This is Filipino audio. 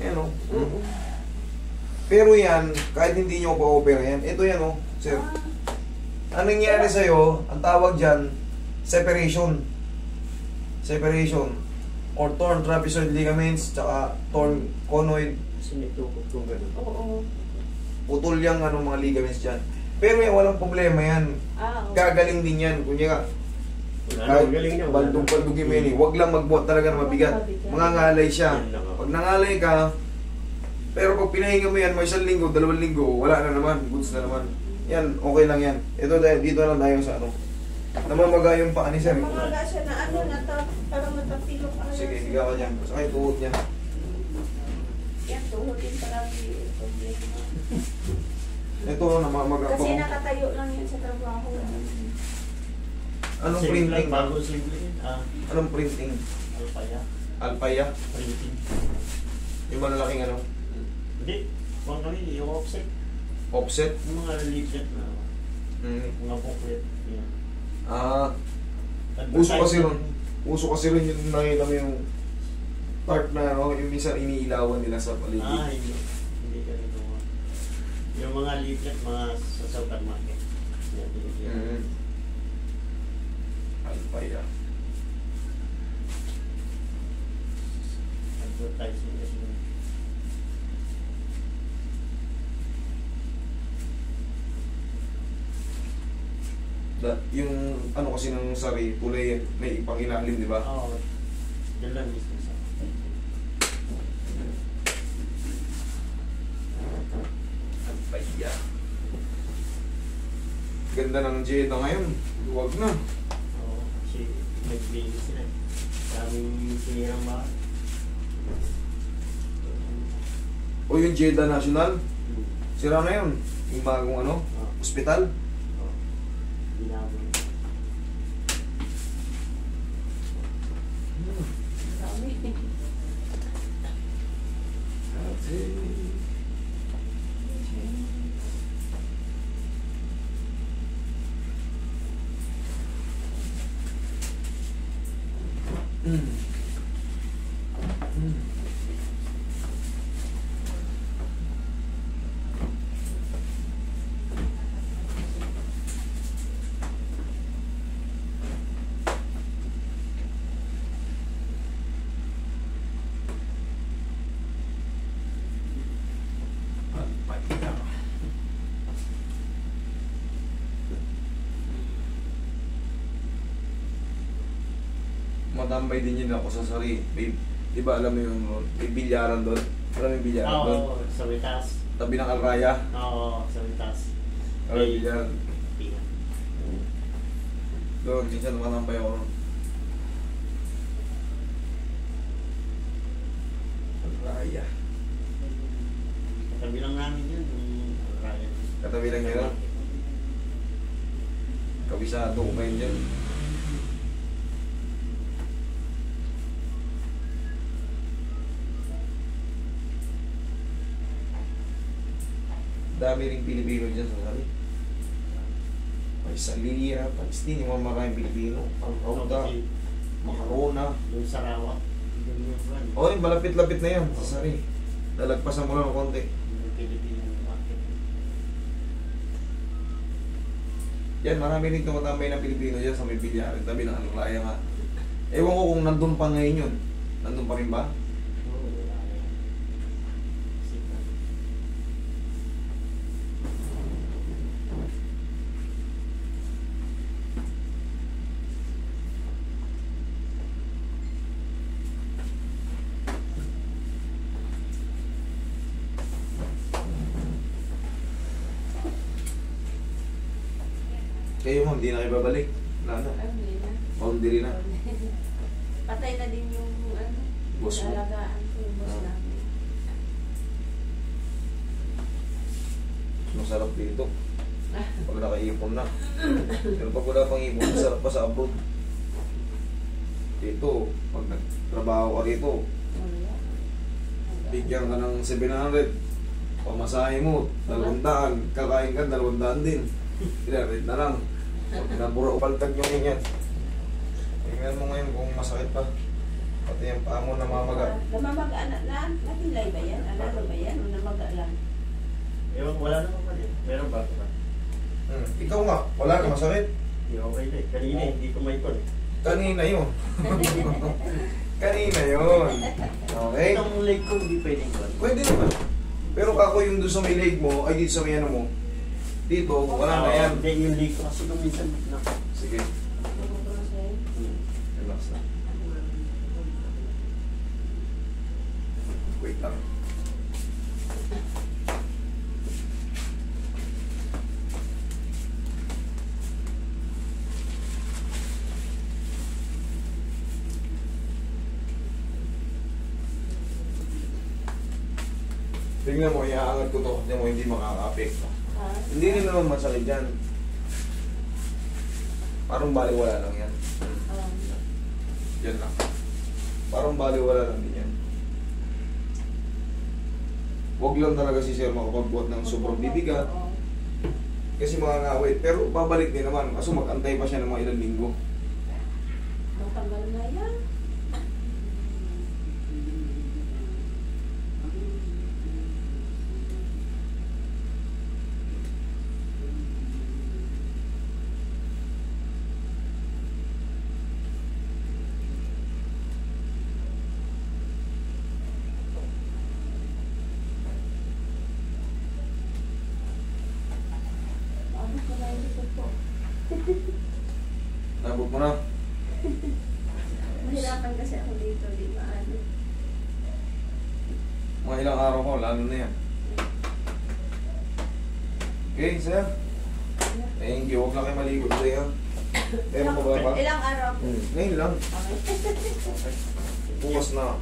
Ayan o. Pero yan, kahit hindi nyo pa-opera yan, ito yan o, sir. Anong nangyari sa'yo, ang tawag dyan, separation. Separation. Or torn trapezoid ligaments, tsaka torn conoid. Kasi may tukot kung gano'n. Oo. Putol yung ano, mga ligaments dyan. Pero yan, walang problema yan. Oo. Gagaling din yan. Kunya kahit baldog-baldog yung meni, huwag lang magbuhat talaga na mabigat. Mangangalay siya. Pag nangalay ka, pero pag pinahinga mo yan, may 1 linggo, 2 linggo, wala na naman, goods na naman. Yan, okay lang yan. Ito, dito lang tayo sa ano. Namamaga yung paa ni sir. Namamaga siya na ano, parang natapilok. Sige, higa ka dyan. Sakay tuhod niya. Yan, tuhod din palagi. Problema. Ito, namamaga pa. Kasi nakatayo lang yan sa trabaho. Anong printing? Bago simple yun. Anong printing? Alpaya. Alpaya? Printing. Yung malalaking ano? Hindi. Huwag kami, yung offset. Offset? Yung mga leaflet na. Mga booklet. Yan. Uso kasi rin yung nakita mo yung part na ano, yung minsan iniilawan nila sa paligid. Hindi. Hindi ka rin gawa. Yung mga leaflet, mga sa supermarket. Yan. Alpaya. Advertising kasi. Yung ano kasi ng sari, tulay may ipang-ilalim, di ba? Oo. Yan lang mismo sa. Alpaya. Ganda ng Jeda ngayon. Huwag na. Oo. Kasi nag-baby sila. Daming sinirang bahay. O yung Jeddah National, sira na yun. Yung bagong ano, ospital. Binawan. Dami. Matambay din yun ako sa sari. Di ba alam mo yung may bilyaran doon? Alam mo yung bilyaran doon? Oo, sa Witas. Tabi ng Alraya. Oo, sa Witas. Alam mo bilyaran? Pingan. Doon, minsan matambay ako ron. Alraya. Katabi lang namin yun. Ryan. Katabi lang yun. Kabisado ko kayo dyan. Dami ring Pilipino dyan sa sali. May Salia, Palestine, yung mga maraming Pilipino. Pang-Rauta, Macarona. Yung Sarawak. O, yung malapit-lapit na yan sa sari. Lalagpasan mo lang ng konti. Yung Pilipino market. Yan, marami rin tumatambay ng Pilipino dyan sa may bilyarin. Tabi ng Alraya nga. Ewan ko kung nandun pa ngayon yun. Nandun pa rin ba? Kayo mo, hindi na kayo babalik. Wala na. Hindi na. Boundary na. Patay na din yung ano, Boss mo. lalagaan ko yung boss namin. Masarap dito. Pag nakaipon na. Pero pag wala pang ipon, masarap pa sa abroad. Dito, pag nagtrabaho ka dito, Wala. bigyan ka ng 700. Pamasahe mo, 200. Kakain ka, 200 din. Pinarit na lang. Pag nabura o paltag yung ganyan. Tingnan mo ngayon kung masakit pa. Pati yung paa mo namamaga. Namamaga, nakilay ba yan? Ano ba yan? O namaga lang? Ewan, wala naman pa din. Meron ba ito ba? Ikaw nga, wala ka masakit. Hindi okay na eh. Kanina hindi ko may kon eh. Kanina yun. Kanina yun. Okay? Itong leg ko hindi pwedeng kon. Pwede naman. Pero kako yung doon sa may leg mo, ay dito sa may ano mo, dito, wala na yan. Hindi yung leg ko kasi kung minsan na. Sige, relax na. Wait lang. Tingnan mo, iaangat ko to. Tingnan mo, hindi makaka-apekto. Hindi rin naman masakit dyan. Parang baliwala lang yan. Yan lang. Parang baliwala lang din yan. Huwag lang talaga si Sir makapagbuhat ng sobrang bibigat. Kasi mga ngawit. Pero babalik din naman. Kaso mag-antay pa siya ng mga ilang linggo. Matanggal na yan. Ano ko na ito po? Nabot mo na. Mahirapan kasi ako dito, di ba? Ano? Mga ilang araw ko, lalo na yan. Okay, Sir. Thank you. Huwag lang kayo maligo today, ha? Meron pa ba? Ilang araw po? Ngayon lang. Okay. Bukas na.